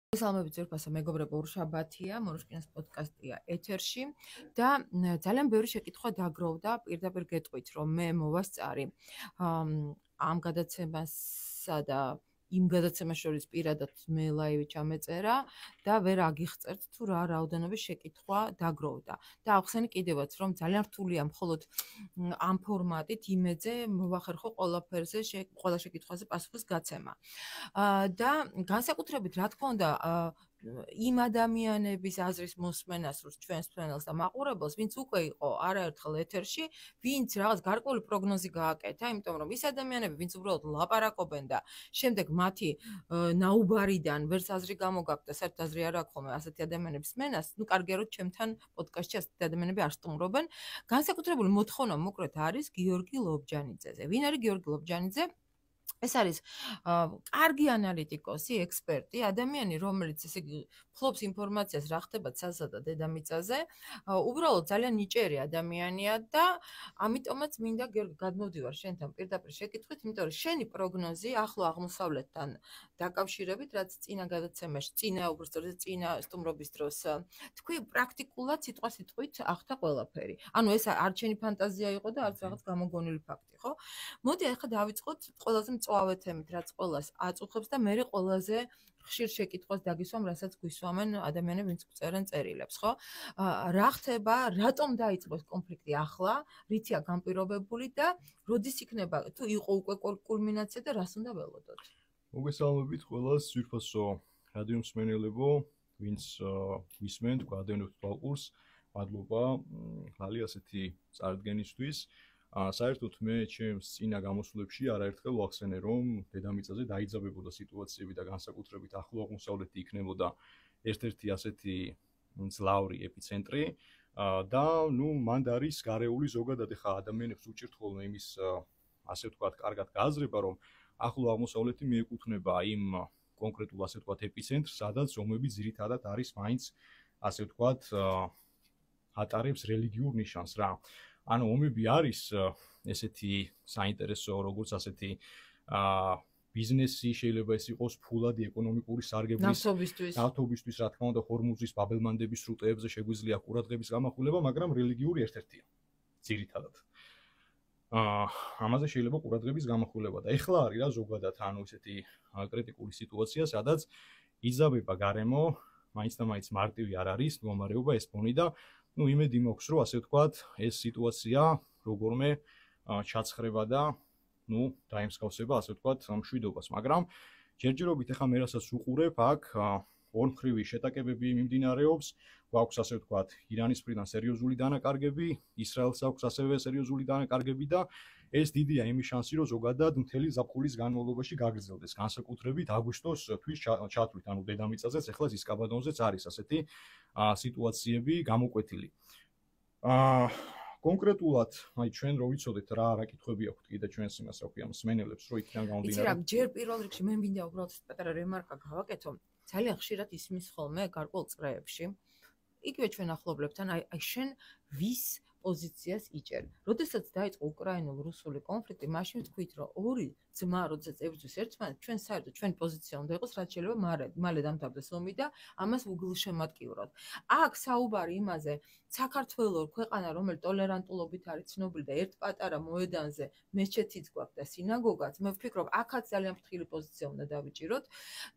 მოგესალმებით ძვირფასო მეგობრებო, ურშაბათია, მორუშკინას პოდკასტია ეთერში და ძალიან ბევრი შეკითხვა დაგროვდა, პირდაპირ გეტყვით, რომ მე მოვასწარი ამ გადაცემასა და იმ გადაცემას შორის პირადად მე ლაივი ჩამეწერა და ვერ აგიხწერთ თუ რა რაოდენობის შეკითხვა დაგროვდა. და ახსენე კიდევაც, რომ ძალიან რთულია მხოლოდ ამ ფორმატით იმედზე მოვახერხო ყველაფერზე, ყველა შეკითხვაზე პასუხის გაცემა. და განსაკუთრებით რა თქმა უნდა იმ ადამიანების აზრის მოსმენას როს ჩვენს ფენელს და მაყურებელს, ვინც უკვე იყო არაერთხელ ეთერში, ვინც რაღაც გარკვეული პროგნოზი გააკეთა, იმიტომ რომ ის ადამიანები, ვინც უბრალოდ ლაპარაკობენ და შემდეგ მათი ნაუბარიდან ვერც აზრი გამოგაქვთ და საერთოდ აზრი არ აქვს ხოლმე ასეთი ადამიანების მენას, ნუ კარგია რომ ჩემთან პოდკასტში ასეთი ადამიანები არ სტუმრობენ. განსაკუთრებული მოთხოვნა მოკლედ არის გიორგი ლობჯანიძეზე. ვინ არის გიორგი ლობჯანიძე? ეს არის კარგი ანალიტიკოსი, ექსპერტი, ადამიანი, რომელიც ესე იგი ფლობს ინფორმაციას რა ხდება ცალსა და დედამიწაზე, უბრალოდ ძალიან ნიჭიერი ადამიანია და ამიტომაც მინდა გიორგი გადმოვდივარ შენთან პირდაპირ შეკითხვით, იმიტომ რომ შენი პროგნოზი ახლო აღმოსავლეთთან დაკავშირებით, რაც წინა გადაცემაში, წინა სტუმრობის დროს თქვი პრაქტიკულად სიტყვით ახთა ყველაფერი. ანუ ეს არ ჩემი ფანტაზია იყო და არც რაღაც გამოგონილი ფაქტი, ხო? მოდი ახლა დავიწყოთ ყველაზე მწვავე თემით, რაც ყველას აწუხებს და მე ყველაზე ხშირ შეკითხვას დაგისვამ, რასაც გვისვამენ ადამიანები, ვინც წერენ წერილებს, ხო? რა ხდება, რატომ დაიწყო ეს კონფლიქტი ახლა, რითია განპირობებული და როდის იქნება, თუ იყო უკვე კულმინაცია და რას უნდა ველოდოთ? მოგესალმებით ყველას, ძვირფასო რადიო მსმენელებო, ვინც გვისმენთ, გვადევნებთ თვალყურს, მადლობა ხალი ასეთი წარდგენისთვის. საერთოდ მე ჩემს წინა გამოსვლებში არაერთხელ ვახსენე, რომ დედამიწაზე დაიძაბებოდა სიტუაციები და განსაკუთრებით ახლო აღმოსავლეთი იქნებოდა ერთ-ერთი ასეთი მძლავრი ეპიცენტრი და ნუ მანდ არის გარეული ზოგადად ახლა ადამიანებს უჭირთ ხოლმე იმის ასე ვთქვათ, კარგად გააზრება, რომ ახლო აღმოსავლეთი მიეკუთვნება იმ კონკრეტულ ასე ვთქვათ ეპიცენტრს, სადაც ომები ძირითადად არის მაინც ასე ვთქვათ ატარებს რელიგიურ ნიშანს რა. ანუ ომები არის ესეთი საინტერესო როგორც ასეთი ბიზნესი შეიძლება ეს იყოს ფულადი ეკონომიკური სარგებლის ნავთობისთვის რა თქმა უნდა ჰორმუზის ბაბელმანდების სრუტეებზე შეგვიძლია ყურადღების გამახვილება, მაგრამ რელიგიური ერთ-ერთია ძირითადად. ამაზე შეიძლება ყურადღების გამახვილება და ეხლა არის რა ზოგადად ანუ ესეთი კრიტიკული სიტუაცია, სადაც იძაბება გარემო, მაინც და მაინც მარტივი არ არის მდგომარეობა ეს ფონი და ну იმედი მაქვს რომ ასე ვთქვათ ეს სიტუაცია როგორმე ჩაცხრება და ну დაიმსგავსება ასე ვთქვათ მშვიდობას, მაგრამ ჯერჯერობით ახლა მე რასაც უყურებ აქ ორმხრივი შეტაკებები მიმდინარეობს, გვაქვს ასე ვთქვათ ირანის მხრიდან სერიოზული დანაკარგები, ისრაელს აქვს ასევე სერიოზული დანაკარგები და ეს დიდია იმის შანსი რომ ზოგადად მთელი ზაფხულის განმავლობაში გაგრძელდეს, განსაკუთრებით აგვისტოს თვის ჩათვლით, ანუ დედამიწაზეც ახლა ზისკაბადონზეც არის ასეთი სიტუაციები გამოკვეთილი. კონკრეტულად, აი ჩვენ რო ვიცოდეთ რა კითხვები აქვთ კიდე ჩვენს იმას რა ქვია მსმენელებს, რო იქიდან გამომდინარე. იცი რა, ჯერ პირველ რიგში მე მინდა უბრალოდ პატარა რემარკა გავაკეთო. ძალიან ხშირად ისმის ხოლმე გარკვეულ წრეებში. იგივე ჩვენ ახლობლებთან, აი შენ ვის პოზიციას იჭერ. როდესაც დაიწყო უკრაინულ-რუსული კონფლიქტი, მაშინ ვთქვით, რომ ორი ძმა, როდესაც ებრძვის ერთმანეთს, ჩვენ საერთოდ ჩვენი პოზიცია უნდა იყოს, რაც შეიძლება მალე დამთავრდეს ომი და ამას უგულშემატკივროთ. აქ საუბარი იმაზე, საქართველოს ქვეყანა, რომელიც ტოლერანტულობით არის ცნობილი და ერთ პატარა მოედანზე მეჩეთიც გვაქვს და სინაგოგაც, მე ვფიქრობ, აქაც ძალიან ფრთხილი პოზიცია უნდა დავიჭიროთ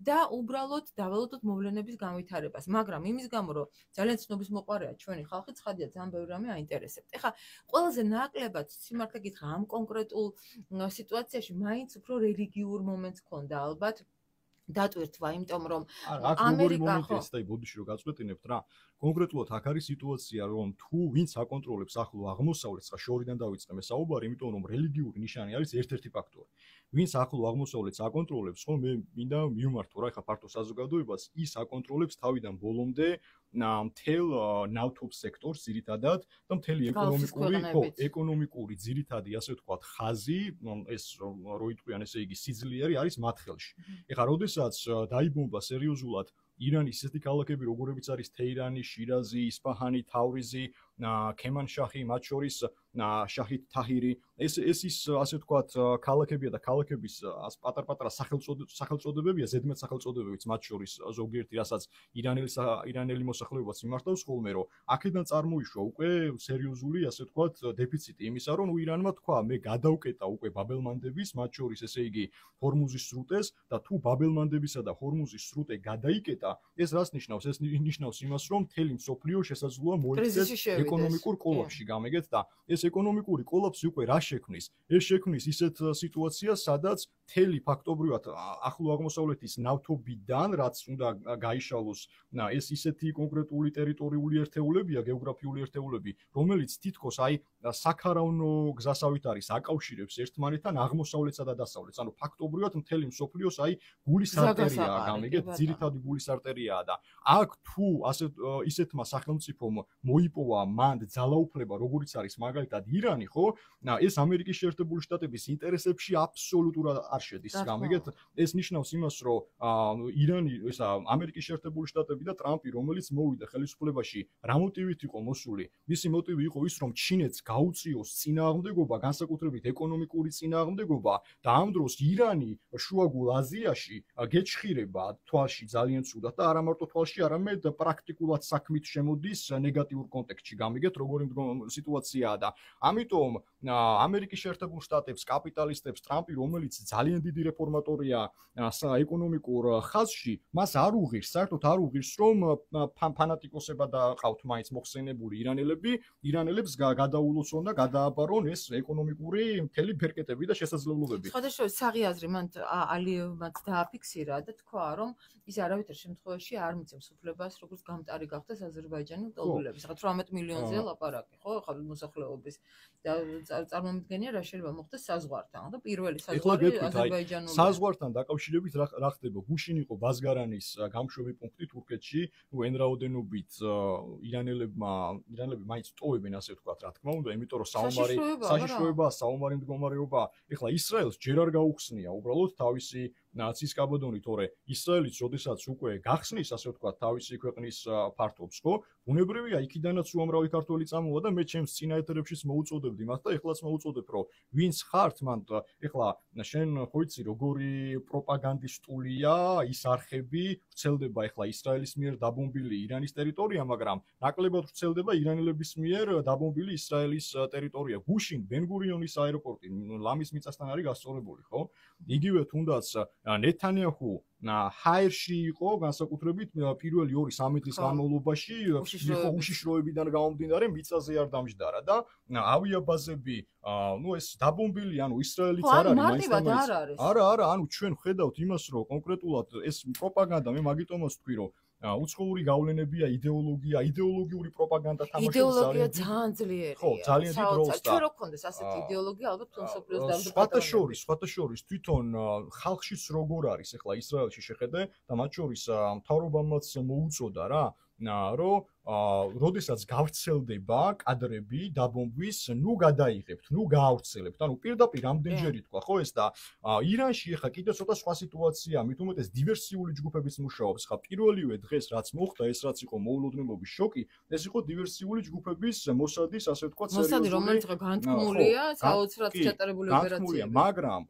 და უბრალოდ დაველოდოთ მოვლენების განვითარებას. მაგრამ იმის გამო, რომ ძალიან ცნობისმოყვარეა ჩვენი ხალხი, ცხადია, ძალიან ბევრი რამე აინტერესებთ. ეხლა ყველაზე ნაკლებად სიმართლე გითხრა, ამ კონკრეტულ სიტუაციაში მაინც უფრო რელიგიურ მომენტს ქონდა ალბათ დატვირთვა, იმიტომ რომ ამერიკა ხო ესეი ბოდიში რომ გაწყვეტინებთ რა. კონკრეტულად აქ არის სიტუაცია, რომ თუ ვინც აკონტროლებს ახლო აღმოსავლეთს, ხა შორიდან დავიწყე მე საუბარი, იმიტომ რომ რელიგიური ნიშანი არის ერთ-ერთი ფაქტორი. ვინც ახლო აღმოსავლეთს აკონტროლებს, ხო მე მინდა მივმართო რა, ხა ფართო საზოგადოებას, ის აკონტროლებს თავიდან ბოლომდე მთელ ნავთობის სექტორს ძირითადად და მთელი ეკონომიკური ძირითადი ასე ვთქვათ ხაზი, ეს რო იტყვიან ესე იგი სიძლიერე არის მათ ხელში. ეხლა როდესაც დაიბომბა სერიოზულად ირანის ისეთი ქალაქები, როგორებიც არის თეირანი, შირაზი, ისფაჰანი, თავრიზი, ქემანშაჰი, მათ შორის შაჰიდ თაჰირი, ეს ის ასე ვთქვათ ქალაქებია და ქალაქების პატარ-პატარა სახელწოდებებია, ზედმეტ სახელწოდებებიც მათ შორის ზოგიერთი, რასაც ირანელი მოსახლეობაც იმართავს ხოლმე, რომ აქედან წარმოიშვა უკვე სერიოზული, ასე ვთქვათ, დეფიციტი იმისა, რომ ირანმა თქვა, მე გადავკეტა უკვე ბაბელმანდების, მათ შორის ესე იგი ჰორმუზის სრუტეს და თუ ბაბელმანდებისა და ჰორმუზის სრუტე გადაიკეტა, ეს რას ნიშნავს? ეს ნიშნავს იმას, რომ მთელი მსოფლიო შესაძლოა მოიქცეს ეკონომიკურ კოლაფსში, გამიგეთ და ეს ეკონომიკური კოლაფსი უკვე რა შექმნის? ეს შექმნის ისეთ სიტუაციას, სადაც მთელი ფაქტობრივად ახლო აღმოსავლეთის ნავთობიდან, რაც უნდა გაიშალოს, ეს ისეთი კონკრეტული ტერიტორიული ერთეულებია, გეოგრაფიული ერთეულები, რომელიც თითქოს აი საქარავნო გზასავით არის აკავშირებს ერთმანეთთან აღმოსავლეთსა და დასავლეთს. ანუ ფაქტობრივად მთელი მსოფლიოს აი გულის არტერიაა, გამიგეთ, ძირითადი გულის არტერიაა და აქ თუ ასე ისეთმა სახელმწიფომ მოიპოვა მანდ ძალაუფლება, როგორიც არის მაგალითად ირანი, ხო? ეს ამერიკის შეერთებული შტატების ინტერესებში აბსოლუტურად არ შედის, გამიგეთ? ეს ნიშნავს იმას, რომ ირანი, ამერიკის შეერთებული შტატები და ტრამპი, რომელიც მოვიდა ხელისუფლებაში, რა მოტივით იყო მოსული? მისი მოტივი იყო ის, რომ ჩინეთს გაუწიოს წინააღმდეგობა, განსაკუთრებით ეკონომიკური წინააღმდეგობა და ამ დროს ირანი შუაგულ აზიაში გეჩხირება თვალში ძალიან ცუდად და არა მარტო თვალში, არამედ პრაქტიკულად საქმით შემოდის ნეგატიურ კონტექსტში, გამიგეთ, როგორი სიტუაციაა და ამიტომ ამერიკის შეერთებულ შტატებს, კაპიტალისტებს ტრამპი, რომელიც ძალიან დიდი რეფორმატორია ეკონომიკურ ხაზში, მას არ უღირს, საერთოდ არ უღირს, რომ ფანატიკოსებად ყავთ მაინც მოხსენებული ირანელებს გადაულოცონ და გადააბარონ ეს ეკონომიკური მთელი ფერკეტები და შესაძლებლობები. სხვადასხვა საღი აზრი მან ალიევმაც დააფიქსირა და თქვა, რომ ის არავითარ შემთხვევაში არ მიცემს უფლებას, როგორც გამტარი გახდეს აზერბაიჯანელ ტოლბილების. 18 მილიონზე ლაპარაკი, ხო, ხა მოსახლეობის და წარმომიდგენია რა შეიძლება მოხდეს საზღვართან და პირველი საზღვარი აზერბაიჯანული. საზღვართან დაკავშირებით რა ხდება? გუშინ იყო ბაზგარანის გამშვები პუნქტი თურქეთში, ენრაოდენობით ირანელები მაინც ტოვებენ, ასე ვთქვათ, რა თქმა უნდა, იმიტომ რომ საშიშროება, საომარი მდგომარეობა, ეხლა ისრაელს ჯერ არ გაუხსნია უბრალოდ თავისი ცისკაბადონი, თორე ისრაელიც როდესაც უკვე გახსნის, ასე ვთქვათ, თავისი ქვეყნის ფართობს, ხო? ბუნებრივია, იქიდანაც უამრავი ქართველი წამოვა და მე ჩემს წინა ეთერებშიც მოუწოდებდი მას და ეხლაც მოუწოდებ, რომ ვინც ხართ, მან ეხლა შენ ხო იცი, როგორი პროპაგანდისტულია ის არხები, ვრცელდება ეხლა ისრაელის მიერ დაბომბილი ირანის ტერიტორია, მაგრამ ნაკლებად ვრცელდება ირანელების მიერ დაბომბილი ისრაელის ტერიტორია. გუშინ ბენ-გურიონის აეროპორტი ლამის მიწასთან არის გასწორებული, ხო? იგივე თუნდაც ნეთანიაჰუ ჰაერში იყო განსაკუთრებით პირველი 2-3 დღის განმავლობაში უშიშროებიდან გამომდინარე მიწაზე არ დამჯდარა და ავიაბაზები ეს დაბომბილი, ანუ ისრაელიც არ არის მაინც არა, ანუ ჩვენ ხედავთ იმას, რომ კონკრეტულად ეს პროპაგანდა, მე მაგიტომაც ვთქვი, რომ უცხოური გავლენებია, იდეოლოგიური პროპაგანდა თამაშობს. იდეოლოგია ძალიან ძლიერია. ხო, ძალიან დიდ როლს და ჩვენ რო გქონდეს ასეთი იდეოლოგია, ალბათ მსოფლიოს სხვათა შორის თვითონ ხალხშიც როგორ არის, ეხლა ისრაელში შეხედე და მათ შორის მთავრობამაც მოუწოდა რა, რომ როდესაც გავრცელდება კადრები დაბომბვის, ნუ გადაიღებთ, ნუ გაავრცელებთ. ანუ პირდაპირ ამდენჯერ ითქვა, ხო ეს და ირანში ახლა კიდე ცოტა სხვა სიტუაციაა, მით უმეტეს დივერსიული ჯგუფების მუშაობს. ხა პირველივე დღეს რაც მოხდა, ეს რაც იყო მოულოდნელობის შოკი, ეს იყო დივერსიული ჯგუფების მოსადის, ასე ვთქვათ, სერიოზული მოსადი, რომელიც განთქმულია, საოცრად ჩატარებული ოპერაციები. მაგრამ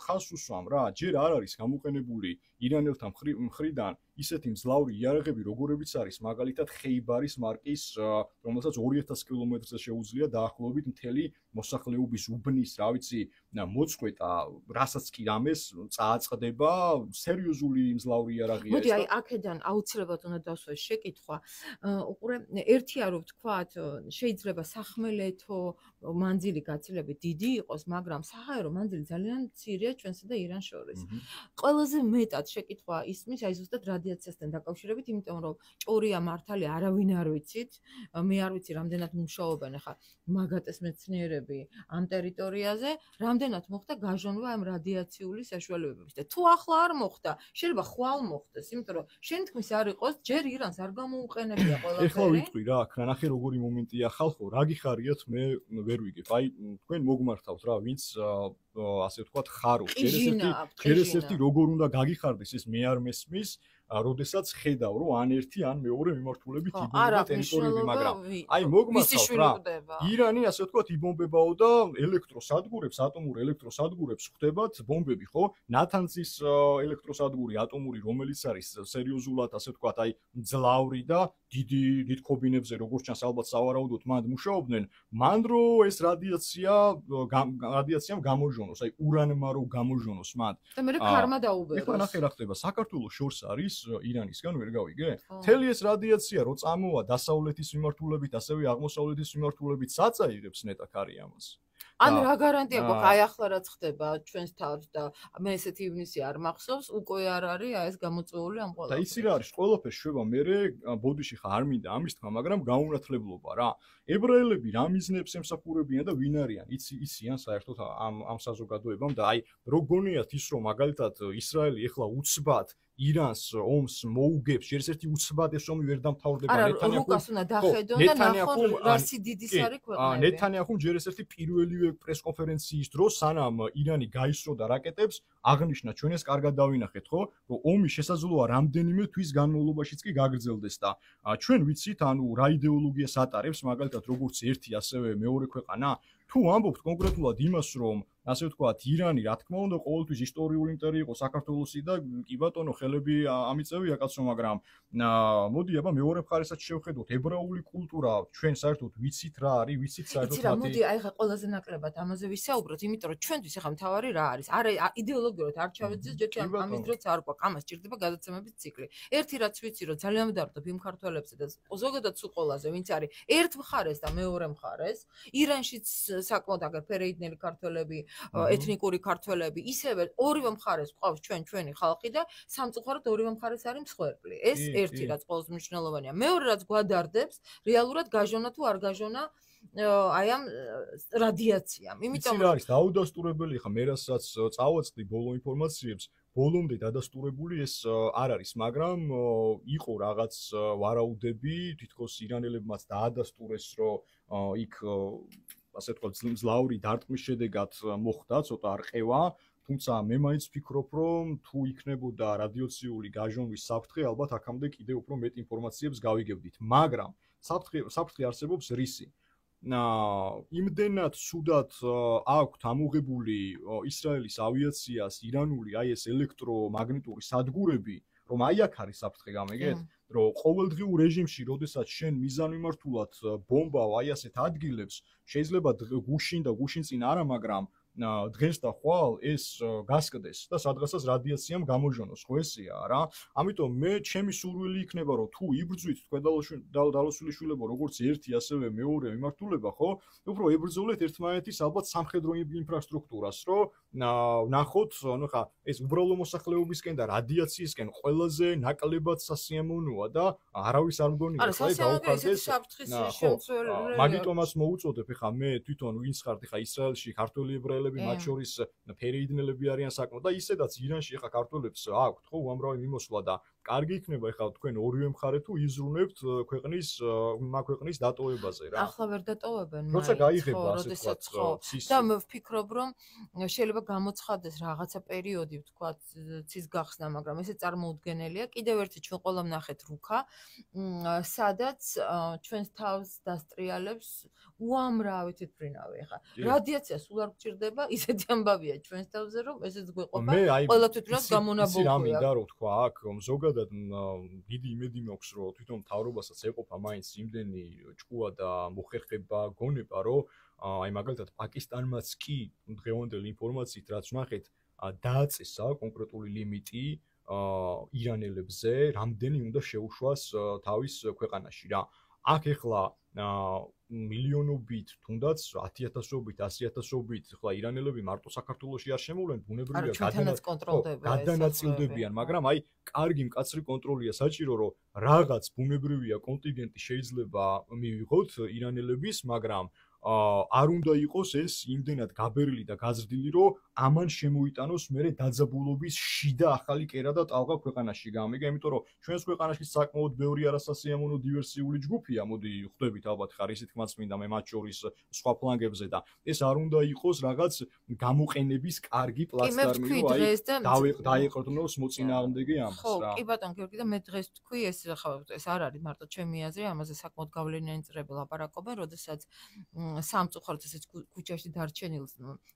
ხას უსვამ რა, ჯერ არ არის გამოყენებული ირანელთა მხრიდან ისეთი მძლავრი იარაღები, როგორებიც არის მაგალითად ხეიბარის მარკის, რომელსაც 2000 კილომეტრზე შეუძლია დაახლოებით მთელი მოსახლეობის უბნის, რა ვიცი, მოწყვეტა, რასაც კი რამეს წააწყდება, სერიოზული მძლავრი იარაღია ეს. მოდი, აი აქედან აუცილებლად უნდა დავსვას შეკითხვა. უყურე, ერთია რომ ვთქვათ, შეიძლება სახმელეთო მანძილი გაცილებით დიდი იყოს, მაგრამ საჰაერო მანძილი ძალიან მცირეა ჩვენსა და ირანს შორის. ყველაზე მეტად შეკითხვა ისმის, აი ზუსტად რადიაციასთან დაკავშირებით, იმიტომ რომ ჭორია მართალი არავინ არ ვიცით, მე არ ვიცი რამდენად მუშაობენ ახლა მაგატეს მეცნიერები ამ ტერიტორიაზე, რამდენად მოხდა გაჟონვა ამ რადიაციული საშუალებების და თუ ახლა არ მოხდა, შეიძლება ხვალ მოხდეს, იმიტომ რომ შენ თქმის არ იყოს, ჯერ ირანს არ გამოუყენებია ყველაფერი. ეხლა ვიტყვი რა, აქ ნახე როგორი მომენტია ხალხო, რა გიხარიათ, მე ვერ ვიგებ. აი თქვენ მოგმართავთ რა, ვინც ასე ვთქვათ, ხარო. ჯერ ესეთი როგორ უნდა გაგიხარდეს, ეს მე არ მესმის. როდესაც ხედავ, რომ ან ერთი ან მეორე მიმართულებით ხო, იბომბება არა, ტერიტორიები, მაგრამ მნიშვნელობა აი ვიცი მოგმართავთ შვილი რა. ყვდება. ირანი ასე ვთქვათ იბომბებაო და ელექტროსადგურებს, ატომურ ელექტროსადგურებს ხვდებათ ბომბები, ხო? ნათანზის ელექტროსადგური ატომური, რომელიც არის სერიოზულად ასე ვთქვათ, აი მძლავრი და დიდ ქობინებზე როგორც ჩანს ალბათ სავარაუდოდ მანდ მუშაობდნენ, მან რო ეს რადიაციამ გამოჟონოს, აი ურანმა რო გამოჟონოს მანდ. და მე ქარმა ეხლა დაუბეროს. ნახე რა ხდება, საქართველოს შორს არის ირანისგან ვერ გავიგე? ხო. მთელი ეს რადიაცია რო წამოვა დასავლეთის მიმართულებით, ასევე აღმოსავლეთის მიმართულებით საწაიღებს ნეტაკარი ამას. ან რა გარანტია გვაქვს აი ახლა რაც ხდება ჩვენს თავს და მე ესეთი ივნისი არ მახსოვს, უკვე არ არის აი ეს გამოწვეული ამ და ყველაფერს. იცი რა არის, ყველაფერს შვება მერე ბოდიში ხა არ მინდა ამის თქმა, მაგრამ გაუნათლებლობა რა. ებრაელები რა მიზნებს ემსახურებიან და ვინ არიან? იციან საერთოდ ამ საზოგადოებამ და აი რო გონიათ ის რომ მაგალითად ისრაელი ეხლა უცბად ირანს ომს მოუგებს, ერთ-ერთი უცბად ეს ომი ვერ დამთავრდება ნეთანიაჰუ. არა, რუკას უნდა დახედონ და ნახონ რასი დიდის არის ქვეყნები. ნეთანიაჰუმ ჯერ ერთ-ერთი პირველივე პრესკონფერენციის დროს, სანამ ირანი გაისროდა რაკეტებს, აღნიშნა ჩვენ ეს კარგად დავინახეთ, ხო, რომ ომი შესაძლოა რამდენიმე თვის განმავლობაშიც კი გაგრძელდეს და ჩვენ ვიცით, ანუ რა იდეოლოგიას ატარებს, მაგალითად, როგორც ერთი ასევე მეორე ქვეყანა, თუ ამბობთ კონკრეტულად იმას, რომ ასე ვთქვათ, ირანი, რა თქმა უნდა, ყოველთვის ისტორიული იმპერია იყო საქართველოსი და კი ბატონო, ხელები ამიწევია კაცო, მაგრამ მოდი აბა მეორე მხარესაც შევხედოთ, ებრაული კულტურა, ჩვენ საერთოდ ვიცით რა არის, ვიცით საერთოდ იცი რა, მოდი აი ხა ყველაზე ნაკლებად ამაზე ვისაუბროთ, იმიტომ რომ ჩვენთვის ახლა მთავარი რა არის? არა იდეოლოგიურად არ ჩავეძეს, ჯერ ამის დროც არ გვაქვს, ამას ჭირდება გადაცემების ციკლი. ერთი რაც ვიცი, რომ ძალიან ვდარდობ იმ ქართველებზე და ზოგადად სულ ყველაზე, ვინც არის ერთ მხარეს და მეორე მხარეს, ირანშიც საკმაოდ აგერ ფერეიდნელი ქართველები, ეთნიკური ქართველები, ისევე ორივე მხარეს ყავს ჩვენი ხალხი და სამწუხაროდ ორივე მხარეს არის მსხვერპლი. ეს ერთი რაც ყველაზე მნიშვნელოვანია. მეორე რაც გვადარდებს, რეალურად გაჟონა თუ არ გაჟონა აი ამ რადიაციამ. იმიტომ რომ არის დაუდასტურებელი, ხა მე რასაც წავაწყდი ბოლო ინფორმაციებს, ბოლომდე დადასტურებული ეს არ არის, მაგრამ იყო რაღაც ვარაუდები, თითქოს ირანელებმაც დაადასტურეს, რომ იქ ასე ვთქვათ, მძლავრი დარტყმის შედეგად მოხდა, ცოტა არყევა, თუმცა მე მაინც ვფიქრობ, რომ თუ იქნებოდა რადიაციული გაჟონვის საფრთხე, ალბათ აქამდე კიდევ უფრო მეტ ინფორმაციებს გავიგებდით, მაგრამ საფრთხე არსებობს რისი? იმდენად ცუდად აქვთ ამოღებული ისრაელის ავიაციას ირანული აი ეს ელექტრომაგნიტური სადგურები, რომ აი აქ არის საფრთხე, გამიგეთ? რომ ყოველდღიურ რეჟიმში, როდესაც შენ მიზანმიმართულად ბომბავ აი ასეთ ადგილებს, შეიძლება გუშინ და გუშინ წინ არა, მაგრამ დღეს და ხვალ ეს გასკდეს და სადღაცაც რადიაციამ გამოჟონოს, ხო ესეა რა. ამიტომ მე ჩემი სურვილი იქნება, რომ თუ იბრძვით თქვენ დალოსული შვილებო, როგორც ერთი ასევე მეორე მიმართულება, ხო? უფრო ებრძოლეთ ერთმანეთის ალბათ სამხედრო ინფრასტრუქტურას, რომ ნახოთ, ანუ ხა ეს უბრალო მოსახლეობისკენ და რადიაციისკენ ყველაზე ნაკლებად სასიამოვნოა და არავის არ მგონია, ხო, გაუხარდეს შემცველი. მაგიტომაც მოუწოდებ, ხა მე თვითონ ვინც ხარ, ხა ისრაელში ქართველი ებრაელები მათ შორის ფერეიდნელები არიან საკმაოდ და ისედაც ირანში ხა ქართველებს აქვთ, ხო, უამრავი მიმოსვლა და კარგი იქნება ხა თქვენ ორივე მხარე თუ იზრუნებთ ქვეყნის დატოვებაზე რა. ახლა ვერ დატოვებენ, როცა გაიღება ასე ვთქვათ, და მე ვფიქრობ, რომ შეიძლება გამოცხადდეს რაღაცა პერიოდი, ვთქვათ, ცის გახსნა, მაგრამ ესე წარმოუდგენელია. კიდევ ერთი ჩვენ ყველა ვნახეთ რუქა, სადაც ჩვენს თავს დასტრიალებს უამრავი თვითმფრინავი ხა. რადიაცია სულ არ გჭირდება, ისეთი ამბავია ჩვენს თავზე, რომ ესეც გვეყოფა ყველა თვითმფრინავს გამონაბოლქვია. რა მინდა რომ თქვა აქ, ზოგადად დიდი იმედი მაქვს, რომ თვითონ მთავრობასაც ეყოფა მაინც იმდენი ჭკუა და მოხერხება გონება, რომ აი მაგალითად პაკისტანმაც კი დღევანდელი ინფორმაციით რაც ვნახეთ, დააწესა კონკრეტული ლიმიტი ირანელებზე, რამდენი უნდა შეუშვას თავის ქვეყანაში რა. აქ ეხლა მილიონობით, თუნდაც 10,000-ობით, 100,000-ობით, ხლა ირანელები მარტო საქართველოში არ შემოვლენ, ბუნებრივია გადანაწილდებიან, მაგრამ აი კარგი მკაცრი კონტროლია საჭირო, რომ რაღაც ბუნებრივია კონტინგენტი შეიძლება მივიღოთ ირანელების, მაგრამ არ უნდა იყოს ეს იმდენად გაბერილი და გაზრდილი, რომ ამან შემოიტანოს მერე დაძაბულობის შიდა ახალი კერა და ტალღა ქვეყანაში გამიგე, იმიტომ რომ ჩვენს ქვეყანაში საკმაოდ ბევრი არასასიამოვნო დივერსიული ჯგუფია, მოდი ხვდებით ალბათ ხარ ისეთ თქმაც მინდა მე მათ შორის სხვა ფლანგებზე და ეს არ უნდა იყოს რაღაც გამოყენების კარგი პლატფორმი, რომ აი დაეყრდნოს მოწინააღმდეგე ამას რა. ხო, კი ბატონო გიორგი და მე დღეს თქვი ეს ხა ეს არ არის მარტო ჩემი აზრი, ამაზე საკმაოდ გავლენიანი წრები ლაპარაკობენ, როდესაც სამწუხაროდ ესეც ქუჩაში დარჩენილს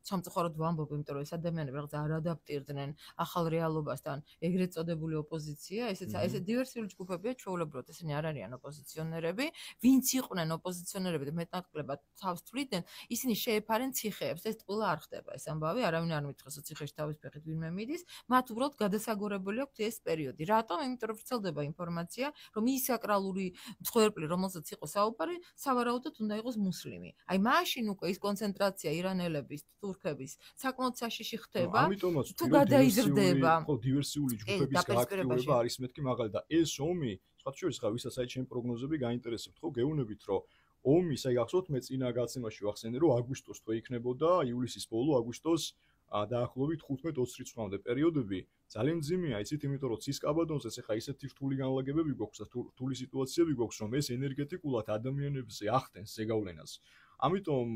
სამწუხაროდ ვამბობ, იმიტომ რომ ეს ადამიანები რაღაც არ ადაპტირდნენ ახალ რეალობასთან, ეგრეთ წოდებული ოპოზიცია, ესე დივერსიული ჯგუფებია, ჩვეულებრივად ესენი არ არიან ოპოზიციონერები, ვინც იყვნენ ოპოზიციონერები და მეტნაკლებად თავს თვლიდნენ, ისინი შეეფარენ ციხეებს, ეს ტყუილა არ ხდება ეს ამბავი, არავინ არ მითხრას, რომ ციხეში თავის ფეხით ვინმე მიდის, მათ უბრალოდ გადასაგორებელი აქვთ ეს პერიოდი. რატომ? იმიტომ რომ ვრცელდება ინფორმაცია, რომ ის საკრალური მსხვერპლი, რომელსაც იყო საუბარი, სავარაუდოდ უნდა იყოს მუსლიმი. აი მაშინ უკვე ის კონცენტრაცია ირანელების, თურქების საკმაოდ საშიში ხდება. ამიტომაც თუ გადაიზრდება. ხო, დივერსიული ჯგუფების გააქტიურება არის მეთქი მაგალი და ეს ომი, სხვათა შორის ხა ვისაც აი ჩემი პროგნოზები გაინტერესებთ, ხო, გეუბნებით, რომ ომი, აი გახსოვთ მე წინა გაცემაში ვახსენე, რომ აგვისტოს თვე იქნებოდა, ივლისის ბოლო აგვისტოს დაახლოებით 15-20 რიცხვამდე პერიოდები ძალიან მძიმეა, იცით, იმიტომ რომ ცისკაბადონზეც ახლა ისეთი რთული განლაგებები გვაქვს და რთული სიტუაციები გვაქვს, რომ ეს ენერგეტიკულად ადამიანებზე ახდენს ზეგავლენას. ამიტომ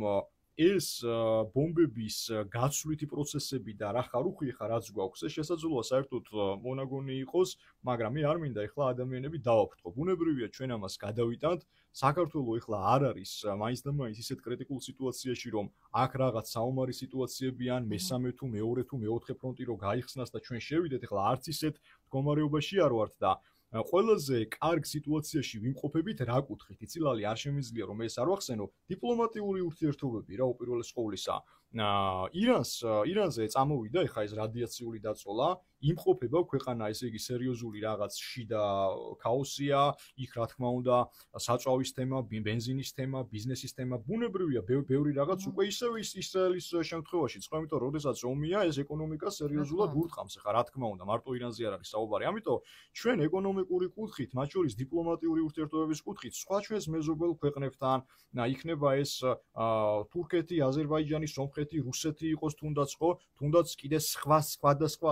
ეს ბომბების გაცვლითი პროცესები და რა ხარუხი ხა რაც გვაქვს, ეს შესაძლოა საერთოდ მონაგონი იყოს, მაგრამ მე არ მინდა ახლა ადამიანები დავაფრთხო. ბუნებრივია ჩვენ ამას გადავიტანთ. საქართველოს ახლა არ არის მაინც და მაინც ისეთ კრიტიკულ სიტუაციაში, რომ აქ რაღაც საომარი სიტუაციები ან მესამე თუ მეორე თუ მეოთხე ფრონტი რო გაიხსნას და ჩვენ შევიდეთ, ახლა არც ისეთ მდგომარეობაში არ ვართ და ყველაზე კარგ სიტუაციაში ვიმყოფებით რა კუთხით? იცილალი არ შემიძლია რომ ეს არ ვახსენო, დიპლომატიური ურთიერთობები რა უპირველეს ყოვლისა. ირანზე წამოვიდა ეხა ეს რადიაციული დაწოლა, იმყოფება ქვეყანა, ესე იგი სერიოზული რაღაც შიდა ქაოსია, იქ რა თქმა უნდა საწვავის თემა, ბენზინის თემა, ბიზნესის თემა, ბუნებრივია ბევრი რაღაც უკვე ისევ ისრაელის შემთხვევაშიც, ხო, იმიტომ რომ როდესაც ომია, ეს ეკონომიკა სერიოზულად ურტყამს, ეხა რა თქმა უნდა, მარტო ირანზე არ არის საუბარი. ამიტომ ჩვენ ეკონომიკური კუთხით, მათ შორის დიპლომატიური ურთიერთობების კუთხით, სხვა ჩვენს მეზობელ ქვეყნებთან, იქნება ეს თურქეთი, აზერბაიჯანი, სომხეთი, რუსეთი იყოს თუნდაც ხო, თუნდაც კიდე სხვა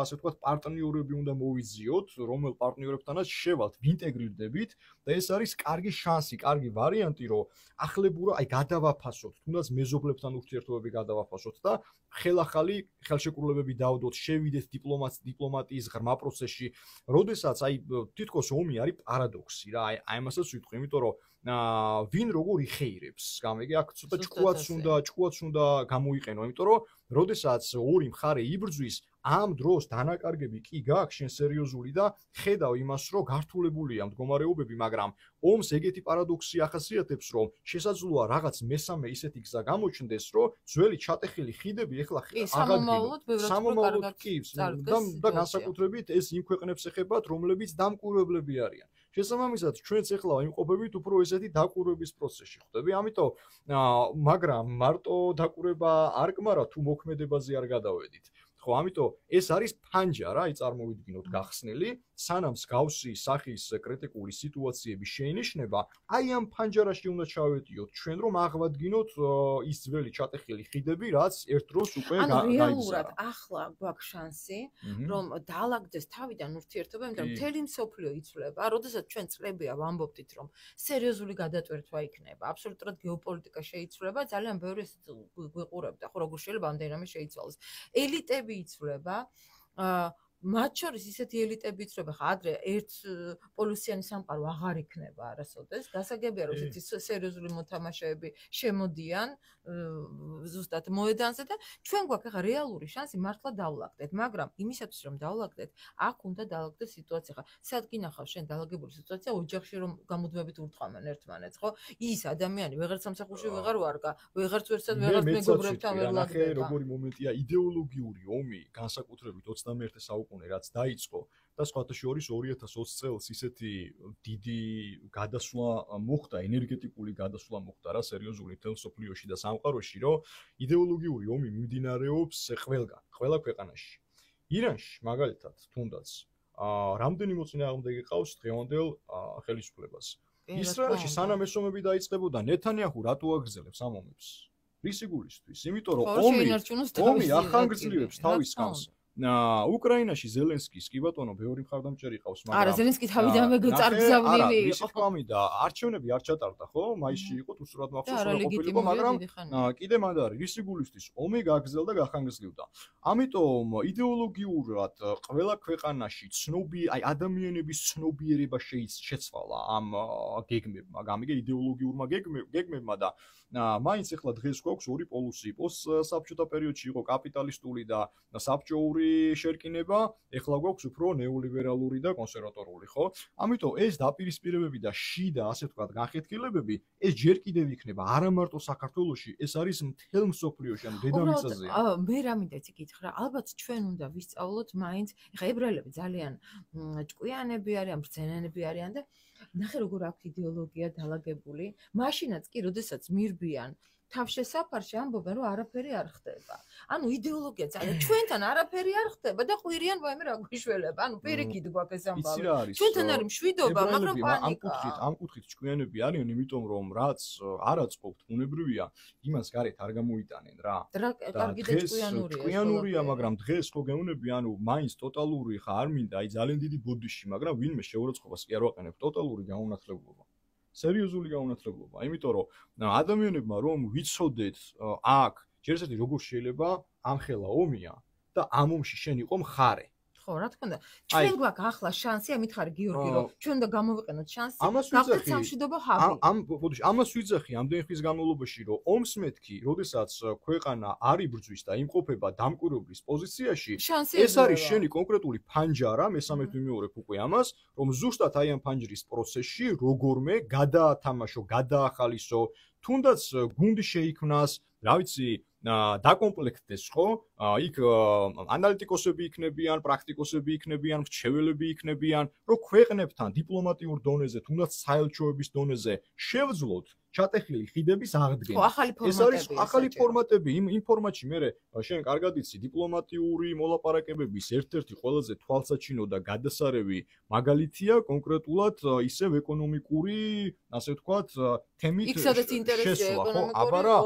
ასე ვთქვათ პარტნიორები უნდა მოვიძიოთ, რომელ პარტნიორებთანაც შევალთ, ვინტეგრირდებით და ეს არის კარგი შანსი, კარგი ვარიანტი, რომ ახლებურა აი გადავაფასოთ, თუნდაც მეზობლებთან ურთიერთობები გადავაფასოთ და ხელახალი ხელშეკრულებები დავდოთ, შევიდეთ დიპლომატიის ღრმა პროცესში, როდესაც აი თითქოს ომი არის პარადოქსი რა, აი ამასაც ვიტყვი, იმიტომ რომ ვინ როგორ იხეირებს, გამიგე, აქ ცოტა ჭკუაც უნდა გამოიყენო, იმიტომ რომ როდესაც ორი მხარე იბრძვის, ამ დროს დანაკარგები კი გაქვს შენ სერიოზული და ხედავ იმას, რომ გართულებულია მდგომარეობები, მაგრამ ომს ეგეთი პარადოქსი ახასიათებს, რომ შესაძლოა რაღაც მესამე ისეთი გზა გამოჩნდეს, რომ ძველი ჩატეხილი ხიდები ეხლა სამომავლოდ და განსაკუთრებით ეს იმ ქვეყნებს ეხებათ, რომლებიც დამკვირვებლები არიან. შესაბამისად, ჩვენც ეხლა ვიმყოფებით უფრო ესეთი დაკვირვების პროცესში, ხვდები? ამიტომ მაგრამ მარტო დაკვირვება არ კმარა თუ მოქმედებაზე არ გადავედით. ხო, ამიტომ ეს არის ფანჯა რა, წარმოვიდგინოთ გახსნილი, სანამ მსგავსი სახის კრიტიკული სიტუაციები შეინიშნება, აი ამ ფანჯარაში უნდა ჩავედიოთ ჩვენ, რომ აღვადგინოთ ის ძველი ჩატეხილი ხიდები, რაც ერთ დროს უკვე გაიზარდა. ანუ რეალურად ახლა გვაქვს შანსი, რომ დაალაგდეს თავიდან ურთიერთობა, იმიტომ რომ მთელი მსოფლიო იცვლება, როდესაც ჩვენ წლებია ვამბობთ, რომ სერიოზული გადატვირთვა იქნება, აბსოლუტურად გეოპოლიტიკა შეიცვლება, ძალიან ბევრი გვიყურებდა, ხო, როგორ შეიძლება ამდენამე შეიცვალოს. ელიტები იცვლება, მათ შორის ისეთი ელიტები იცვლება, ხა ადრე ერთ პოლუსიანი სამყარო აღარ იქნება არასოდეს. გასაგებია, რომ ესეთი სერიოზული მოთამაშეები შემოდიან ზუსტად მოედანზე და ჩვენ გვაქვს ახლა რეალური შანსი მართლა დავლაგდეთ, მაგრამ იმისათვის რომ დავლაგდეთ, აქ უნდა დალაგდეს სიტუაცია. ხა სად გინახავს შენ დალაგებული სიტუაცია ოჯახში რომ გამუდმებით ურტყამენ ერთმანეთს, ხო? ის ადამიანი ვეღარ სამსახურში ვეღარ ვარგა, ვეღარც ვერცად ვეღარც მეგობრებთან ვერ ლაგდება. როგორი მომენტია იდეოლოგიური ომი, განსაკუთრებით 21 საუკუნე რაც დაიწყო და სხვათა შორის 2020 წელს ისეთი დიდი გადასვლა მოხდა, ენერგეტიკული გადასვლა მოხდა რა სერიოზული თელსოფლიოში და სამყაროში, რომ იდეოლოგიური ომი მიმდინარეობს ყველა ქვეყანაში. ირანში მაგალითად თუნდაც რამდენი მოწინააღმდეგე ყავს დღევანდელ ხელისუფლებას. ისრაელში სანამ ეს ომები დაიწყებოდა, ნეთანიაჰუ რატო აგრძელებს ამ ომებს? რისი გულისთვის? იმიტომ რომ ომი ახანგრძლივებს თავის კანს. უკრაინაში ზელენსკის კი ბატონო ბევრი მხარდამჭერი ყავს, მაგრამ არა, ზელენსკი თავიდანვე წარგზავნილი იყო. ისე თქვამი და არჩევნები არ ჩატარდა, ხო? მაისში იყო უსურვად მახსოვს რომ ყოფილიყო, მაგრამ კიდე მანდ არის რისი გულისთვის ომი გაგრძელდა, გახანგრძლივდა. ამიტომ იდეოლოგიურად ყველა ქვეყანაში ადამიანების ცნობიერება შეცვალა ამ გეგმებმა, გამიგე იდეოლოგიურმა გეგმებმა და მაინც ახლა დღეს გვაქვს ორი პოლუსი. პოსტსაბჭოთა პერიოდში იყო კაპიტალისტური და საბჭოური შერკინება, ახლა გვაქვს უფრო ნეოლიბერალური და კონსერვატორული, ხო? ამიტომ ეს დაპირისპირებები და შიდა, ასე ვთქვათ, განხეთქილებები, ეს ჯერ კიდევ იქნება არა მარტო საქართველოში, ეს არის მთელ მსოფლიოში, ანუ დედამიწაზე. მე რა მინდა იცი გითხრა, ალბათ ჩვენ უნდა ვისწავლოთ მაინც, ეხა ებრაელები ძალიან ჭკვიანები არიან, ბრძენენები არიან და ნახე როგორ აქვს იდეოლოგია დალაგებული, მაშინაც კი, როდესაც მირბიან თავშესაფარში ამბობენ, რომ არაფერი არ ხდება. ანუ იდეოლოგია ძალიან ჩვენთან არაფერი არ ხდება და ყვირიან ვაიმე რა გვიშველება. ანუ პირიქით გვაქვს ეს ამბავი. ჩვენთან არის მშვიდობა, მაგრამ პანიკა. ამ კუთხით ჭკვიანები არიან, იმიტომ რომ რაც არ აწყობთ, უნებრივია, იმას გარეთ არ გამოიტანენ რა. კარგი და ჭკვიანურია, მაგრამ დღეს ხო გეუნები, ანუ მაინც ტოტალური ხა არ მინდა, აი ძალიან დიდი ბოდიში, მაგრამ ვინმე შეურაცხყოფას კი არ ვაყენებ, ტოტალური გაუნათლებლობა. სერიოზული გაუნათლებლობა, იმიტომ რომ ადამიანებმა რომ ვიცოდეთ აქ ჯერ ესეთი როგორ შეიძლება ამხელა ომია და ამ ომში შენ იყო მხარე. ხო, რა თქმა უნდა. ჩვენ გვაქვს ახლა შანსი, ამითხარი გიორგი, რომ ჩვენ უნდა გამოვიყენოთ შანსი. გავხდეთ სამშვიდობო ჰაბი. ამას ვიძახი ამდენი ხნის განმავლობაში, რომ ომს მეთქი, როდესაც ქვეყანა არ იბრძვის და იმყოფება დამკვირვებლის პოზიციაში, ეს არის შენი კონკრეტული ფანჯარა, მესამედ ვიმეორებ უკვე ამას, რომ ზუსტად აი ამ ფანჯრის პროცესში როგორმე გადაათამაშო, გადაახალისო, თუნდაც გუნდი შეიქმნას, რა ვიცი, დაკომპლექტდეს, ხო? იქ ანალიტიკოსები იქნებიან, პრაქტიკოსები იქნებიან, მრჩეველები იქნებიან, რომ ქვეყნებთან დიპლომატიურ დონეზე, თუნდაც საელჩოების დონეზე შევძლოთ ჩატეხილი ხიდების აღდგენა. ეს არის ახალი ფორმატები, იმ ფორმატში მე შენ კარგად იცი, დიპლომატიური მოლაპარაკებების ერთ-ერთი ყველაზე თვალსაჩინო და გადასარევი მაგალითია კონკრეტულად ისევ ეკონომიკური, ასე ვთქვათ, თემით შესვლა, აბარა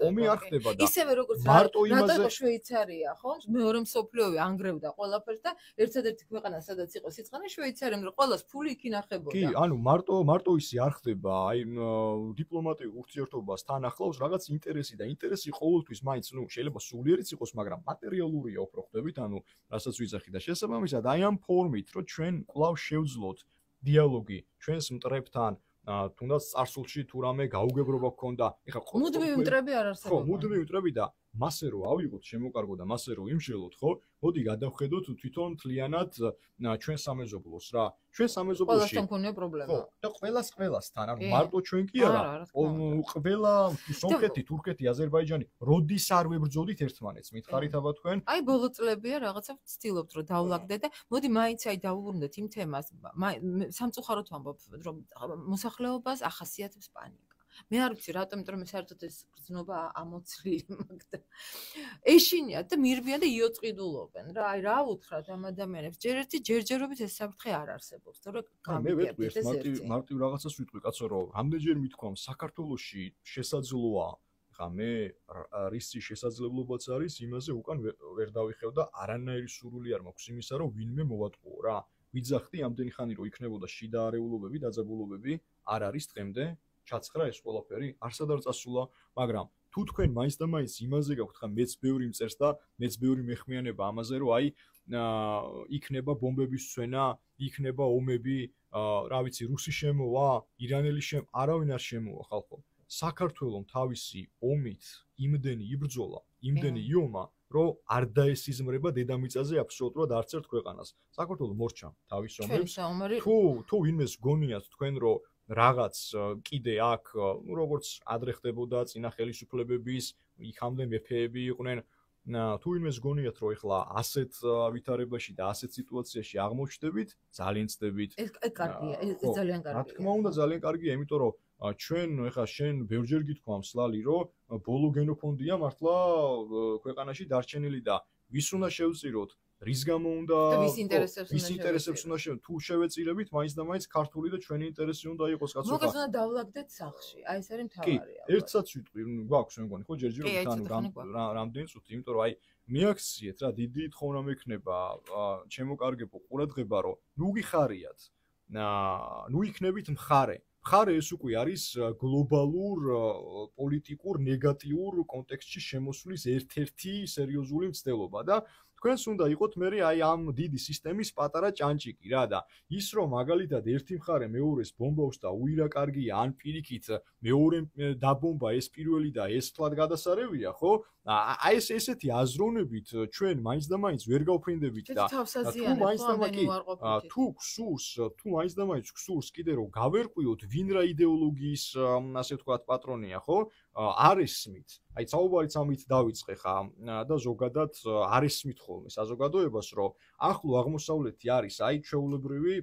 ომი არ ხდება და ისევე როგორც რატო შვეიცარია, ხო? მეორე მსოფლიოვი ანგრევდა ყველაფერს და ერთადერთი ქვეყანა სადაც იყო სიცხანე შვეიცარია, მაგრამ ყველას ფული იქ ინახებოდა. კი, ანუ მარტო ისე არ ხდება, აი დიპლომატიურ ურთიერთობას თან ახლავს რაღაც ინტერესი და ინტერესი ყოველთვის მაინც, შეიძლება სულიერიც იყოს, მაგრამ მატერიალურია უფრო ხდებით, ანუ რასაც ვიძახი და შესაბამისად აი ამ ფორმით, რომ ჩვენ კვლავ შევძლოთ დიალოგი ჩვენს მტრებთან, თუნდაც წარსულში თუ რამე გაუგებრობა გქონდა, ეხლა მუდმივი მტრები არ არსებობენ. ხო, მუდმივი მტრები და მასე რო ავიღოთ, შემოკარგო და მასე რო იმშელოთ, ხო? მოდი გადავხედოთ თვითონ თლიანად ჩვენ სამეზობლოს რა. ჩვენ სამეზობლოში ყველასთან ქონია პრობლემა. ხო, და ყველასთან, ანუ მარტო ჩვენ კი არა. ყველა სომხეთი, თურქეთი, აზერბაიჯანი, როდის არ ვებრძოლით ერთმანეთს, მითხარით აბა თქვენ? აი ბოლო წლებია რაღაცა ვცდილობთ რომ დავლაგდე და მოდი მაინც აი დავუბრუნდეთ იმ თემას. სამწუხაროდ ვამბობ, რომ მოსახლეობას ახასიათებს პანიკა. მე არ ვიცი რატომ, იმიტომ რომ საერთოდ ეს გრძნობა ამოცლილი მაგდა. ეშინიათ და მირბიან და იოწყიდულობენ რა. აი რა უთხრათ ამ ადამიანებს, ჯერჯერობით ეს საფრთხე არ არსებობს, თორე გამიგებთ ეს მარტივ რაღაცას ვიტყვი, კაცო, რომ რამდენჯერ მithქვამ საქართველოში შესაძლოა, ხა მე რისი შესაძლებლობაც არის, იმაზე უკან ვერ დავიხევ და არანაირი სურვილი არ მაქვს იმისა, რომ ვინმე მოვატყუო რა. ვიძახდი ამდენი ხანი რომ იქნებოდა შიდა არეულობები, დაძაბულობები, არ არის დღემდე. ჩაცხრა ეს ყველაფერი, არსად არ წასულა, მაგრამ თუ თქვენ მაინც და მაინც იმაზე გაქვთ, ხა მეც ბევრი მწერს და მეც ბევრი მეხმიანება ამაზე, რომ აი იქნება ბომბების სვენა, იქნება ომები, რა ვიცი, რუსი შემოვა, ირანელი არავინ არ შემოვა ხალხო. საქართველოს თავისი ომით იმდენი იბრძოლა, იმდენი იომა, რომ არ დაესიზმრება დედამიწაზე აბსოლუტურად არც ერთ ქვეყანას. საქართველოს მორჩა თავის ომებს. თუ ვინმეს გონიათ თქვენ რომ რაღაც კიდე აქ, როგორც ადრე ხდებოდა წინა ხელისუფლებების, იქამდე მეფეები იყვნენ, თუ ვინმეს გონიათ რომ ეხლა ასეთ ვითარებაში და ასეთ სიტუაციაში აღმოჩნდებით, ძალიან ცდებით. ეს კარგია, ეს ძალიან კარგია. რა თქმა უნდა, ძალიან კარგია, იმიტომ რომ ჩვენ ეხლა შენ ბევრჯერ გითქვამ სლალი, რომ ბოლო გენოფონდია მართლა ქვეყანაში დარჩენილი და ვის უნდა შევწიროთ? რის გამო უნდა და ვის ინტერესებს უნდა თუ შევეწირებით, მაინც და მაინც ქართული და ჩვენი ინტერესი უნდა იყოს, კაცო. მოგეს უნდა დავლაგდეთ სახლში. აი ეს არის მთავარი. კი, ერთსაც ვიტყვი, გვაქვს მე მგონი, ხო, ჯერჯერობით რამდენი წუთი, იმიტომ რომ აი მიაქციეთ რა, დიდი თხოვნა მექნება, ჩემო კარგებო, ყურადღება, რომ ნუ გიხარიათ. ნუ იქნებით მხარე. მხარე ეს უკვე არის გლობალურ პოლიტიკურ ნეგატიურ კონტექსტში შემოსვლის ერთ-ერთი სერიოზული მცდელობა და თქვენს უნდა იყოთ მე აი ამ დიდი სისტემის პატარა ჭანჭიკი რა და ის რომ მაგალითად ერთი მხარე მეორეს ბომბავს და უირა კარგია ან პირიქით მეორე დაბომბა ეს პირველი და ეს თლად გადასარევია ხო აი ესეთი აზროვნებით ჩვენ მაინც და მაინც ვერ გავფრინდებით და თუ მაინც და მაინც თუ მაინც და მაინც გსურს კიდე რომ გავერკვიოთ ვინ რა იდეოლოგიის ასე ვთქვათ პატრონია ხო არ ესმით აი საუბარიც ამით დავიწყე ხა და ზოგადად არ ესმით ხოლმე საზოგადოებას რომ ახლო აღმოსავლეთი არის აი ჩვეულებრივი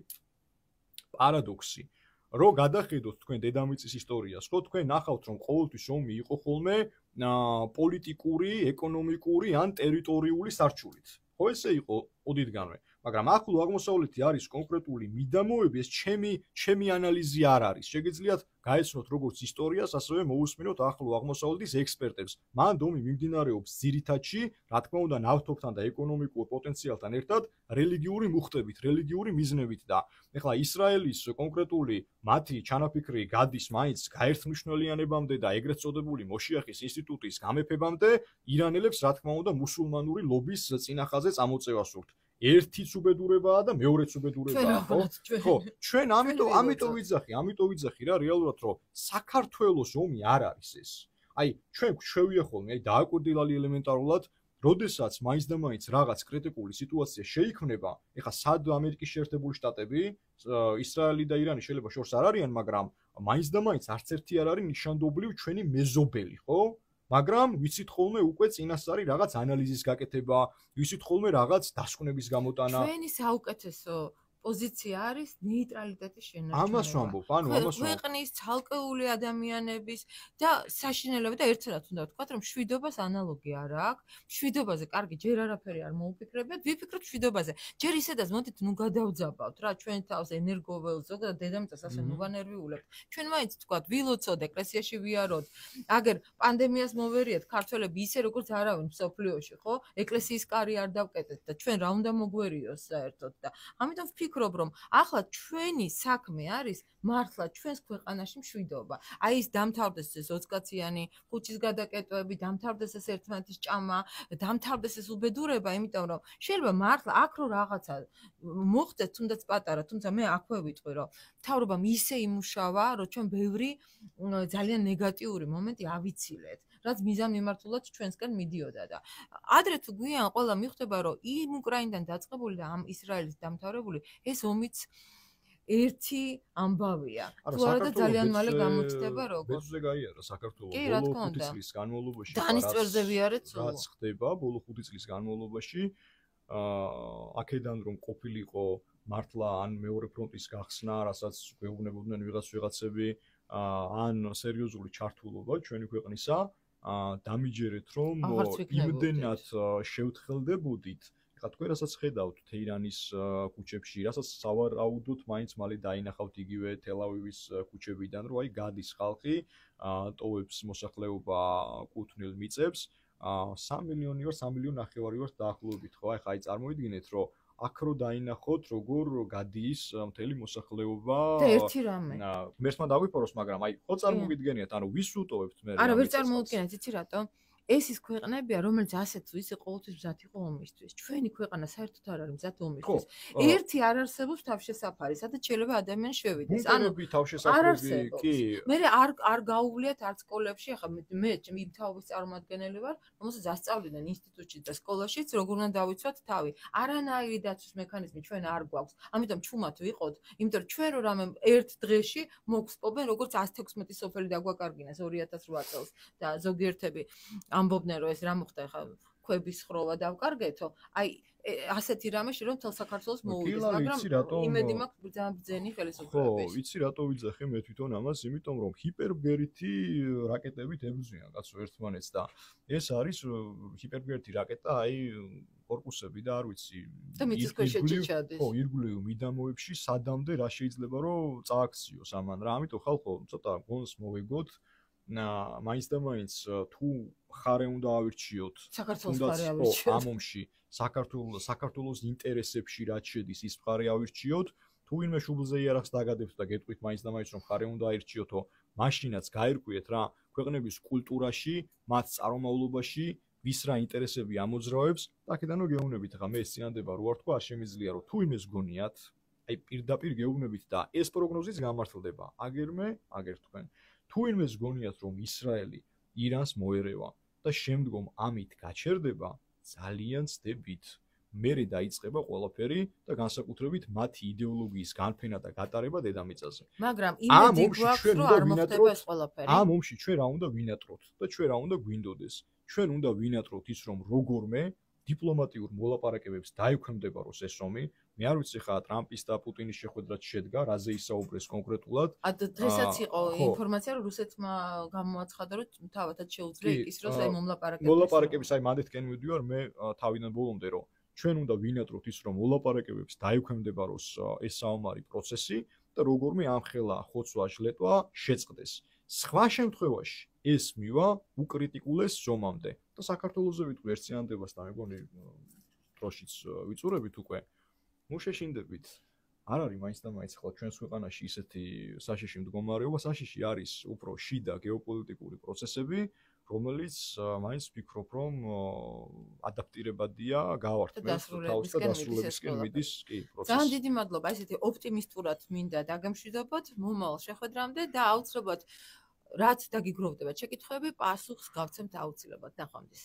პარადოქსი რო გადახედოთ თქვენ დედამიწის ისტორიას ხო თქვენ ნახავთ რომ ყოველთვის ომი იყო ხოლმე პოლიტიკური, ეკონომიკური ან ტერიტორიული სარჩულით ხო ესე იყო ოდითგანვე მაგრამ ახლო აღმოსავლეთი არის კონკრეტული მიდამოები ეს ჩემი ანალიზი არ არის შეგიძლიათ გაეცნოთ როგორც ისტორიას ასევე მოусმინოთ ახლო აღმოსავლეთის ექსპერტებს მან ომი მიმდინარეობს ძირითადში რა თქმა უნდა ნავთობთან და ეკონომიკურ პოტენციალთან ერთად რელიგიური მუხტებით რელიგიური მიზნებით და ეხლა ისრაელის კონკრეტული მათი ჩანაფიქრი გადის მაინც გაერთმნიშვნელიანებამდე და ეგრეთ წოდებული მოშიახის ინსტიტუტის გამეფებამდე ირანელებს რა თქმა უნდა მუსულმანური ლობის წინახაზე წამოწევა სურთ ერთიც უბედურებაა და მეორეც უბედურებაა ხო ჩვენ ამიტომ ვიძახი რა რეალურად რომ საქართველოს ომი არ არის ეს აი ჩვენ გვშვევია ხოლმე აი დააკვირდილალი ელემენტარულად როდესაც მაინც და მაინც რაღაც კრიტიკული სიტუაცია შეიქმნება ეხლა სად ამერიკის შეერთებული შტატები ისრაელი და ირანი შეიძლება შორს არ არიან მაგრამ მაინც და მაინც არც ერთი არ არის ნიშანდობლივ ჩვენი მეზობელი ხო მაგრამ ვიცით ხოლმე უკვე წინასწარი რაღაც ანალიზის გაკეთება, ვიცით ხოლმე რაღაც დასკვნების გამოტანა. ჩვენი საუკეთესო პოზიცია არის ნეიტრალიტეტის შენარჩუნება. ამას ვამბობ, ამას ქვეყნის ცალკეული ადამიანების და საშინელება და ერთადაც უნდა ვთქვათ, რომ მშვიდობას ანალოგი არ აქვს. მშვიდობაზე კარგი ჯერ არაფერი არ მოუფიქრებიათ, ვიფიქროთ მშვიდობაზე. ჯერ ისედაც მოდით ნუ გადავძაბავთ რა, ჩვენ თავს ენერგოველს ზოგადად დედამიწას ასე ნუ განერვიულებთ. ჩვენ მაინც ვთქვათ, ვილოცოთ, ეკლესიაში ვიაროთ. აგერ პანდემიას მოვერიეთ ქართველები ისე როგორც არავინ მსოფლიოში, ხო? ეკლესიის კარი არ დავკეტეთ და ჩვენ რა უნდა მოგვერიოს საერთოდ და ამიტომ ვფიქრობ რომ ახლა ჩვენი საქმე არის მართლა ჩვენს ქვეყანაში მშვიდობა. აი ის დამთავრდეს ეს 20 კაციანი ხუჩის გადაკეტვები, დამთავრდეს ეს ერთმანეთის ჭამა, დამთავრდეს ეს უბედურება, იმიტომ რომ შეიძლება მართლა აქ რო რაღაცა მოხდეს თუნდაც პატარა, თუმცა მე აქვე ვიტყვი რომ მთავრობამ ისე იმუშავა, რომ ჩვენ ბევრი ძალიან ნეგატიური მომენტი ავიცილეთ. რაც მიზანმიმართულად ჩვენსკენ მიდიოდა და ადრე თუ გვიან ყველა მიხვდება რომ იმ უკრაინიდან დაწყებული და ამ ისრაელის დამთავრებული ეს ომიც ერთი ამბავია. თუ არა და ძალიან მალე გამოჩნდება როგორ. ბეძზე გაიარა საქართველოს ბოლო 5 წლის განმავლობაში. დანის წელზე ვიარეთ სულ. რაც ხდება ბოლო 5 წლის განმავლობაში აქედან რომ ყოფილიყო მართლა ან მეორე ფრონტის გახსნა, რასაც გვეუბნებოდნენ ვიღაცები ან სერიოზული ჩართულობა ჩვენი ქვეყნისა დამიჯერეთ რომ იმდენად შევთხელდებოდით ეხლა თქვენ რასაც ხედავთ თეირანის ქუჩებში რასაც სავარაუდოდ მაინც მალე დაინახავთ იგივე თელ-ავივის ქუჩებიდან რომ აი გადის ხალხი ტოვებს მოსახლეობა კუთვნილ მიწებს 3 მილიონი ვარ 3 მილიონი ნახევარი ვარ დაახლოებით ხო აი ხა აი წარმოიდგინეთ რომ აქ რო დაინახოთ როგორ გადის მთელი მოსახლეობა და ერთი რამე მერსმა დაგვიფოროს მაგრამ აი ხო წარმოგიდგენიათ ანუ ვის უტოვებთ მე არა ვერ წარმოვიდგენიათ იცი რატო ეს ის ქვეყნებია რომელიც ასეთ ისე ყოველთვის მზად იყო ომისთვის ჩვენი ქვეყანა საერთოდ არ არის მზად ომისთვის ერთი არ არსებობს თავშესაფარი სადაც შეიძლება ადამიანი შევიდეს ანუ თავშესაფრები კი მე არ გაუვლიათ არც სკოლებში ახლა მე იმ თაობის წარმომადგენელი ვარ რომელსაც ასწავლიდნენ ინსტიტუტში და სკოლაშიც როგორ უნდა დავიცვათ თავი არანაირი დაცვის მექანიზმი ჩვენ არ გვაქვს ამიტომ ჩუმად ვიყოთ იმიტომ რომ ჩვენ რო რამე ერთ დღეში მოგსპობენ როგორც 116 სოფელი დაგვაკარგინეს 2008 წელს და ზოგიერთები ამბობდნენ რომ ეს რა მოხდა ხა ქვების ხროვა დავკარგეთო აი ასეთი რამეში რომ თელ საქართველოს მოუვიდეს მაგრამ იმედი მაქვს ბრძენი ხელისუფლების ხო ვიცი რატო ვიძახე მე თვითონ ამას იმიტომ რომ ჰიპერბგერითი რაკეტებით ებრძვიან კაცო ერთმანეთს და ეს არის ჰიპერბგერითი რაკეტა აი კორპუსები და არ ვიცი და მიწისქვეშეთში ჩადის. ხო, ირგვლივ მიდამოებში სადამდე რა შეიძლება რომ წააქციოს ამან რა. ამიტომ ხალხო ცოტა გონს მოვეგოთ. მაინც და მაინც თუ ხარე უნდა ავირჩიოთ ამ ომში საქართველოს ინტერესებში რაც შედის ის ხარე ავირჩიოთ თუ ვინმე შუბლზე იარაღს დაგადებთ და გეტყვით მაინც და მაინც რომ ხარე უნდა აირჩიოთო მაშინაც გაირკვიეთ რა ქვეყნების კულტურაში მათ წარმომავლობაში ვის რა ინტერესები ამოძრავებს და აქედანო გეუბნებით ახლა მე ეს წინადება რო არ თქვა არ შემიძლია რომ თუ იმეს გონიათ აი პირდაპირ გეუბნებით და ეს პროგნოზიც გამართლდება აგერ თქვენ თუ იმეს გონიათ რომ ისრაელი ირანს მოერევა და შემდგომ ამით გაჩერდება ძალიან ცდებით მერე დაიწყება ყველაფერი და განსაკუთრებით მათი იდეოლოგიის განფენა და გატარება დედამიწაზე მაგრამ იმედი გვაქვს რომ არ მოხდება ეს ყველაფერი ამ ომში ჩვენ რა უნდა ვინატროთ და ჩვენ რა უნდა გვინდოდეს ჩვენ უნდა ვინატროთ ის რომ როგორმე დიპლომატიურ მოლაპარაკებებს დაექვემდებაროს რომ ეს ომი მე არ ვიცი ხა ტრამპის და პუტინის შეხვედრაც შედგა რაზე ისაუბრეს კონკრეტულად დღესაც იყო ინფორმაცია რომ რუსეთმა გამოაცხადა რომ თავადაც შეუძლია იკისროს აი მოლაპარაკების აი მანდეთკენ მივდივარ მე თავიდან ბოლომდე რომ ჩვენ უნდა ვინატროთ ის რომ მოლაპარაკებებს დაექვემდებაროს ეს საომარი პროცესი და როგორმე ამხელა ხოცვა ჟლეტვა შეწყდეს სხვა შემთხვევაში ეს მივა უკრიტიკულეს ზომამდე და საქართველოზე ვიტყვი ერთ წინადებას და მეგონი დროშიც ვიწურებით უკვე მუშეშინდებით არ არის მაინც და მაინც ახლა ჩვენს ქვეყანაში ისეთი საშიში მდგომარეობა საშიში არის უფრო შიდა გეოპოლიტიკური პროცესები რომელიც მაინც ვფიქრობ რომ ადაპტირებადია გავართმევთ თავს და დასრულებისკენ მიდის კი პროცესი ძალიან დიდი მადლობა ესეთი ოპტიმისტურად მინდა დაგემშვიდობოთ მომავალ შეხვედრამდე და აუცილებლად რაც დაგიგროვდებათ შეკითხვები პასუხს გავცემთ აუცილებლად ნახვამდის